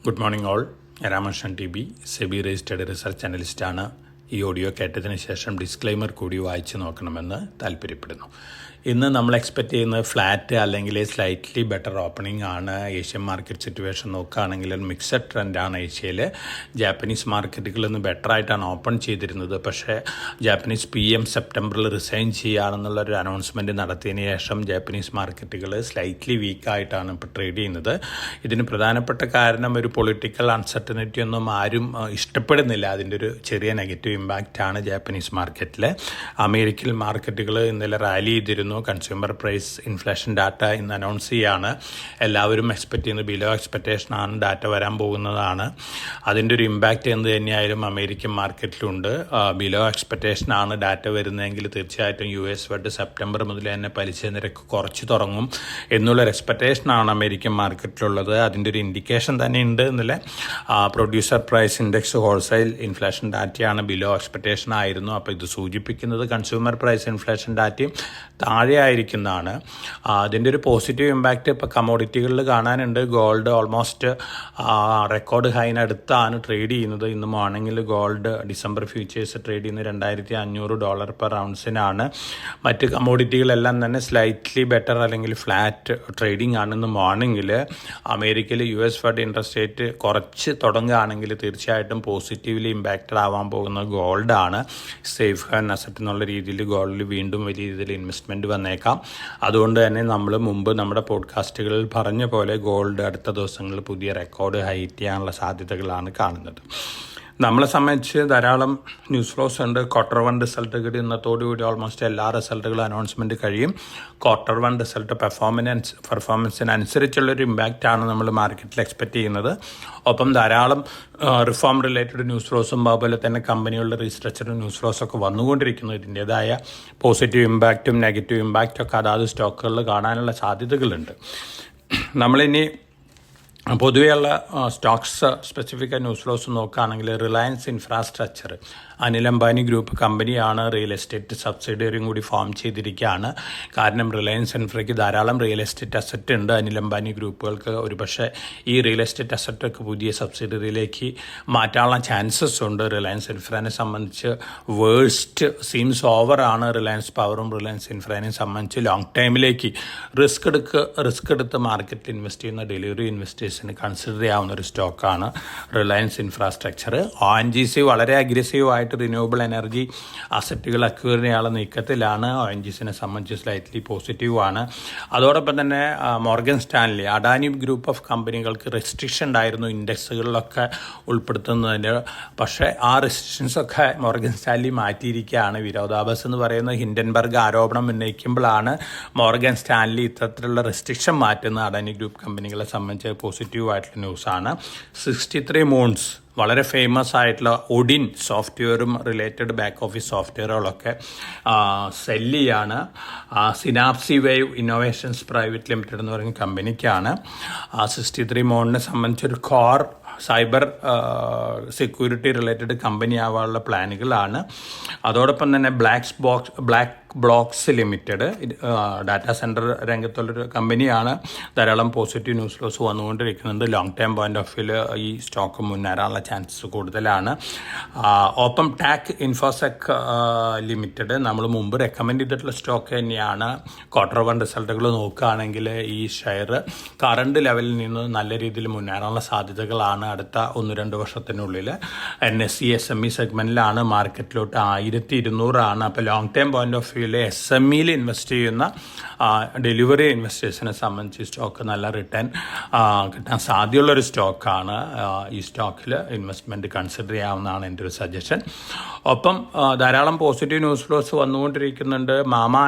Good morning all. Ramakrishnan T B, SEBI registered research അനലിസ്റ്റാണ്. ഈ audio കേട്ടതിന് ശേഷം ഡിസ്ക്ലെയിമർ കൂടി വായിച്ചു നോക്കണമെന്ന് താല്പര്യപ്പെടുന്നു. ഇന്ന് നമ്മൾ എക്സ്പെക്റ്റ് ചെയ്യുന്നത് ഫ്ലാറ്റ് അല്ലെങ്കിൽ സ്ലൈറ്റ്ലി ബെറ്റർ ഓപ്പണിംഗ് ആണ്. ഏഷ്യൻ മാർക്കറ്റ് സിറ്റുവേഷൻ നോക്കുകയാണെങ്കിൽ ഒരു മിക്സഡ് ട്രെൻഡാണ്. ഏഷ്യയിൽ ജാപ്പനീസ് മാർക്കറ്റുകൾ ഇന്ന് ബെറ്ററായിട്ടാണ് ഓപ്പൺ ചെയ്തിരുന്നത്. പക്ഷേ ജാപ്പനീസ് PM സെപ്റ്റംബറിൽ റിസൈൻ ചെയ്യുകയാണെന്നുള്ളൊരു അനൗൺസ്മെൻറ്റ് നടത്തിയതിന് ശേഷം ജാപ്പനീസ് മാർക്കറ്റുകൾ സ്ലൈറ്റ്ലി വീക്കായിട്ടാണ് ഇപ്പോൾ ട്രേഡ് ചെയ്യുന്നത്. ഇതിന് പ്രധാനപ്പെട്ട കാരണം ഒരു പൊളിറ്റിക്കൽ അൺസർട്ടനിറ്റി ഒന്നും ആരും ഇഷ്ടപ്പെടുന്നില്ല. അതിൻ്റെ ഒരു ചെറിയ നെഗറ്റീവ് ഇമ്പാക്റ്റാണ് ജാപ്പനീസ് മാർക്കറ്റിൽ. അമേരിക്കൻ മാർക്കറ്റുകൾ ഇന്നലെ റാലി ചെയ്തിരുന്നു. കൺസ്യൂമർ പ്രൈസ് ഇൻഫ്ലേഷൻ ഡാറ്റ ഇന്ന് അനൗൺസ് ചെയ്യുകയാണ്. എല്ലാവരും എക്സ്പെക്റ്റ് ചെയ്യുന്നത് ബിലോ എക്സ്പെക്റ്റേഷനാണ് ഡാറ്റ വരാൻ പോകുന്നതാണ്. അതിൻ്റെ ഒരു ഇമ്പാക്റ്റ് എന്ത് തന്നെയായാലും അമേരിക്കൻ മാർക്കറ്റിലുണ്ട്. ബിലോ എക്സ്പെക്റ്റേഷനാണ് ഡാറ്റ വരുന്നതെങ്കിൽ തീർച്ചയായിട്ടും US ഫെഡ് സെപ്റ്റംബർ മുതൽ തന്നെ പലിശ നിരക്ക് കുറച്ച് തുടങ്ങും എന്നുള്ളൊരു എക്സ്പെക്റ്റേഷനാണ് അമേരിക്കൻ മാർക്കറ്റിലുള്ളത്. അതിൻ്റെ ഒരു ഇൻഡിക്കേഷൻ തന്നെ ഉണ്ട്. ഇന്നലെ producer price index wholesale inflation ഡാറ്റയാണ് ബിലോ എക്സ്പെക്റ്റേഷൻ ആയിരുന്നു. അപ്പോൾ ഇത് സൂചിപ്പിക്കുന്നത് കൺസ്യൂമർ പ്രൈസ് ഇൻഫ്ലേഷൻ ഡാറ്റയും താഴെ ആയിരിക്കുന്നതാണ്. അതിൻ്റെ ഒരു പോസിറ്റീവ് ഇമ്പാക്റ്റ് ഇപ്പോൾ കമ്മോഡിറ്റികളിൽ കാണാനുണ്ട്. ഗോൾഡ് ഓൾമോസ്റ്റ് റെക്കോർഡ് ഹൈനടുത്താണ് ട്രേഡ് ചെയ്യുന്നത്. ഇന്ന് മോർണിംഗിൽ ഗോൾഡ് ഡിസംബർ ഫ്യൂച്ചേഴ്സ് ട്രേഡ് ചെയ്യുന്നത് $2,500 പെർ ഔൺസിനാണ്. മറ്റ് കമ്മോഡിറ്റികളെല്ലാം തന്നെ സ്ലൈറ്റ്ലി ബെറ്റർ അല്ലെങ്കിൽ ഫ്ലാറ്റ് ട്രേഡിംഗ് ആണ്. ഇന്ന് മോർണിംഗിൽ അമേരിക്കയിൽ US ഫെഡ് ഇൻട്രസ്റ്റ് റേറ്റ് കുറച്ച് തുടങ്ങുകയാണെങ്കിൽ തീർച്ചയായിട്ടും പോസിറ്റീവ്ലി ഇമ്പാക്റ്റഡ് ആവാൻ പോകുന്ന ഗോൾഡാണ്. സേഫ് ഹാർഡ് അസറ്റ് എന്നുള്ള രീതിയിൽ ഗോൾഡിൽ വീണ്ടും വലിയ രീതിയിൽ ഇൻവെസ്റ്റ്മെൻറ്റ് വന്നേക്കാം. അതുകൊണ്ട് തന്നെ നമ്മൾ മുമ്പ് നമ്മുടെ പോഡ്കാസ്റ്റുകളിൽ പറഞ്ഞ പോലെ ഗോൾഡ് അടുത്ത ദിവസങ്ങളിൽ പുതിയ റെക്കോർഡ് ഹൈറ്റ് ചെയ്യാനുള്ള സാധ്യതകളാണ് കാണുന്നത്. നമ്മളെ സംബന്ധിച്ച് ധാരാളം ന്യൂസ് ഫ്ലോസ് ഉണ്ട്. Q1 റിസൾട്ട് കിട്ടി. ഇന്നത്തോടുകൂടി ഓൾമോസ്റ്റ് എല്ലാ റിസൾട്ടുകളും അനൗൺസ്മെൻറ്റ് കഴിയും. Q1 റിസൾട്ട് പെർഫോമൻസിനനുസരിച്ചുള്ളൊരു ഇമ്പാക്റ്റാണ് നമ്മൾ മാർക്കറ്റിൽ എക്സ്പെക്റ്റ് ചെയ്യുന്നത്. ഒപ്പം ധാരാളം റിഫോം റിലേറ്റഡ് ന്യൂസ് ഫ്ലോസും അതുപോലെ തന്നെ കമ്പനികളുടെ റീസ്ട്രക്ചർ ന്യൂസ് ഫ്ലോസൊക്കെ വന്നുകൊണ്ടിരിക്കുന്നു. ഇതിൻ്റേതായ പോസിറ്റീവ് ഇമ്പാക്റ്റും നെഗറ്റീവ് ഇമ്പാക്റ്റും ഒക്കെ അതാത് സ്റ്റോക്കുകളിൽ കാണാനുള്ള സാധ്യതകളുണ്ട്. നമ്മളിനി പൊതുവെയുള്ള സ്റ്റോക്സ് സ്പെസിഫിക് ന്യൂസ് ഫ്ലോസ് നോക്കുകയാണെങ്കിൽ Reliance infrastructure Anil Ambani group കമ്പനിയാണ്. റിയൽ എസ്റ്റേറ്റ് സബ്സിഡിയറിയും കൂടി ഫോം ചെയ്തിരിക്കുകയാണ്. കാരണം റിലയൻസ് ഇൻഫ്രയ്ക്ക് ധാരാളം റിയൽ എസ്റ്റേറ്റ് അസറ്റ് ഉണ്ട്. അനിൽ അംബാനി ഗ്രൂപ്പുകൾക്ക് ഒരുപക്ഷെ ഈ റിയൽ എസ്റ്റേറ്റ് അസറ്റൊക്കെ പുതിയ സബ്സിഡിയറിയിലേക്ക് മാറ്റാനുള്ള ചാൻസസ് ഉണ്ട്. റിലയൻസ് ഇൻഫ്രനെ സംബന്ധിച്ച് വേഴ്സ്റ്റ് സീംസ് ഓവറാണ്. റിലയൻസ് പവറും റിലയൻസ് ഇൻഫ്രനെയും സംബന്ധിച്ച് ലോങ് ടൈമിലേക്ക് റിസ്ക് എടുത്ത് മാർക്കറ്റിൽ ഇൻവെസ്റ്റ് ചെയ്യുന്ന ഡെലിവറി ഇൻവെസ്റ്റേഴ്സിന് കൺസിഡർ ചെയ്യാവുന്ന ഒരു സ്റ്റോക്കാണ് റിലയൻസ് ഇൻഫ്രാസ്ട്രക്ചർ. ONGC വളരെ അഗ്രസീവായിട്ട് റിന്യൂവബിൾ എനർജി അസറ്റുകൾ അക്വയർ ചെയ്യാനുള്ള നീക്കത്തിലാണ്. ONGCനെ സംബന്ധിച്ച് സ്ലൈറ്റ്ലി പോസിറ്റീവാണ്. അതോടൊപ്പം തന്നെ Morgan Stanley Adani group of കമ്പനികൾക്ക് റെസ്ട്രിക്ഷൻ ഉണ്ടായിരുന്നു ഇൻഡെക്സുകളിലൊക്കെ ഉൾപ്പെടുത്തുന്നതിന്. പക്ഷേ ആ റെസ്ട്രിക്ഷൻസൊക്കെ മോർഗൻ സ്റ്റാൻലി മാറ്റിയിരിക്കുകയാണ്. വിരോധാഭാസം എന്ന് പറയുന്ന ഹിൻഡൻബർഗ് ആരോപണം ഉന്നയിക്കുമ്പോഴാണ് മോർഗൻ സ്റ്റാൻലി ഇത്തരത്തിലുള്ള റെസ്ട്രിക്ഷൻ മാറ്റുന്ന അഡാനി ഗ്രൂപ്പ് കമ്പനികളെ സംബന്ധിച്ച് പോസിറ്റീവായിട്ടുള്ള ന്യൂസാണ്. 63 മൂൺസ് വളരെ ഫേമസ് ആയിട്ടുള്ള ഒഡിൻ സോഫ്റ്റ്വെയറും റിലേറ്റഡ് ബാക്ക് ഓഫീസ് സോഫ്റ്റ്വെയറുകളൊക്കെ സെല്ലിയാണ്. Synapse Wave Innovations Private Limited എന്ന് പറയുന്ന കമ്പനിക്കാണ്. 63 മൂണിനെ സംബന്ധിച്ചൊരു core cyber security related company ആവാനുള്ള പ്ലാനുകളാണ്. അതോടൊപ്പം തന്നെ Black Box Limited data center രംഗത്തുള്ളൊരു കമ്പനിയാണ്. ധാരാളം പോസിറ്റീവ് ന്യൂസ് ഫ്ലോസ് വന്നുകൊണ്ടിരിക്കുന്നുണ്ട്. ലോങ് ടൈം പോയിന്റ് ഓഫ് വ്യൂവിൽ ഈ സ്റ്റോക്ക് മുന്നേറാനുള്ള ചാൻസസ് കൂടുതലാണ്. ഓപ്പൺ ടാക് ഇൻഫോസെക് ലിമിറ്റഡ് നമ്മൾ മുമ്പ് റെക്കമെൻഡ് ചെയ്തിട്ടുള്ള സ്റ്റോക്ക് തന്നെയാണ്. Q1 റിസൾട്ടുകൾ നോക്കുകയാണെങ്കിൽ ഈ ഷെയർ കറണ്ട് ലെവലിൽ നിന്ന് നല്ല രീതിയിൽ മുന്നേറാനുള്ള സാധ്യതകളാണ് അടുത്ത 1-2 വർഷത്തിനുള്ളിൽ. NSE SME സെഗ്മെൻറ്റിലാണ് മാർക്കറ്റിലോട്ട് 1200 അപ്പോൾ ലോങ് ടൈം പോയിന്റ് ഓഫ് വ്യൂവിൽ SMEയിൽ ഇൻവെസ്റ്റ് ചെയ്യുന്ന ഡെലിവറി ഇൻവെസ്റ്റേഴ്സിനെ സംബന്ധിച്ച് സ്റ്റോക്ക് നല്ല റിട്ടേൺ കിട്ടാൻ സാധ്യതയുള്ളൊരു സ്റ്റോക്കാണ്. ഈ സ്റ്റോക്കിൽ ഇൻവെസ്റ്റ്മെൻറ്റ് കൺസിഡർ ചെയ്യാവുന്നതാണ് എൻ്റെ ഒരു സജഷൻ. ഒപ്പം ധാരാളം പോസിറ്റീവ് ന്യൂസ് ഫ്ലോസ് വന്നുകൊണ്ടിരിക്കുന്നുണ്ട്. മാമാ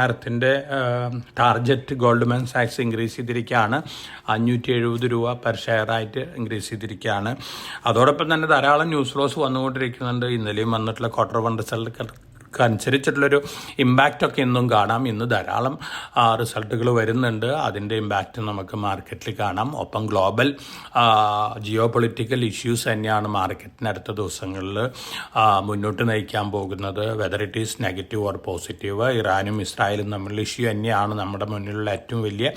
എർത്തിൻ്റെ ടാർജറ്റ് ഗോൾഡ്മാൻ സാക്സ് ഇൻക്രീസ് ചെയ്തിരിക്കുകയാണ്. 570 രൂപ പെർ ഷെയറായിട്ട് ഇൻക്രീസ് ചെയ്തിരിക്കുകയാണ്. അതോടൊപ്പം തന്നെ ധാരാളം ന്യൂസ് ഫ്ലോസ് വന്നുകൊണ്ടിരിക്കുന്നുണ്ട്. ഇന്നലെയും വന്നിട്ടുള്ള Q1 റിസൾട്ട് അനുസരിച്ചിട്ടുള്ളൊരു ഇമ്പാക്റ്റൊക്കെ ഇന്നും കാണാം. ഇന്ന് ധാരാളം റിസൾട്ടുകൾ വരുന്നുണ്ട്. അതിൻ്റെ ഇമ്പാക്റ്റ് നമുക്ക് മാർക്കറ്റിൽ കാണാം. ഒപ്പം ഗ്ലോബൽ ജിയോ പൊളിറ്റിക്കൽ ഇഷ്യൂസ് തന്നെയാണ് മാർക്കറ്റിന് അടുത്ത ദിവസങ്ങളിൽ മുന്നോട്ട് നയിക്കാൻ പോകുന്നത്. Whether it is negative or positive, ഇറാനും ഇസ്രായേലും തമ്മിലുള്ള ഇഷ്യൂ തന്നെയാണ് നമ്മുടെ മുന്നിലുള്ള ഏറ്റവും വലിയ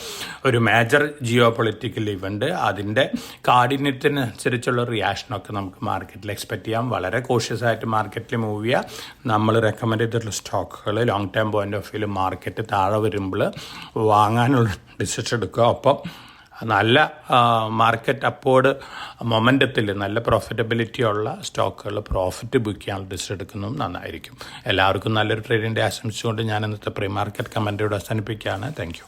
ഒരു മേജർ ജിയോ പൊളിറ്റിക്കൽ ഇവൻ്റ്. അതിൻ്റെ കാഠിന്യത്തിനനുസരിച്ചുള്ള റിയാക്ഷനൊക്കെ നമുക്ക് മാർക്കറ്റിൽ എക്സ്പെക്റ്റ് ചെയ്യാം. വളരെ കോഷ്യസ് ആയിട്ട് മാർക്കറ്റിൽ മൂവ് ചെയ്യുക. നമ്മൾ റെക്കമെൻഡ് ചെയ്തിട്ടുള്ള സ്റ്റോക്കുകൾ ലോങ് ടേം പോയിന്റ് ഓഫ് വ്യൂവിൽ മാർക്കറ്റ് താഴെ വരുമ്പോൾ വാങ്ങാനുള്ള ഡിസിഷൻ എടുക്കുക. ഒപ്പം നല്ല മാർക്കറ്റ് അപ്പോർഡ് മൊമെൻറ്റത്തിൽ നല്ല പ്രോഫിറ്റബിലിറ്റി ഉള്ള സ്റ്റോക്കുകൾ പ്രോഫിറ്റ് ബുക്ക് ചെയ്യാനുള്ള ഡിസിഷൻ എടുക്കുന്നതും നന്നായിരിക്കും. എല്ലാവർക്കും നല്ലൊരു ട്രേഡിൻ്റെ ആശംസിച്ചുകൊണ്ട് ഞാൻ ഇന്നത്തെ പ്രീ മാർക്കറ്റ് കമൻറ്റോട് അവസാനിപ്പിക്കുകയാണ്. Thank you.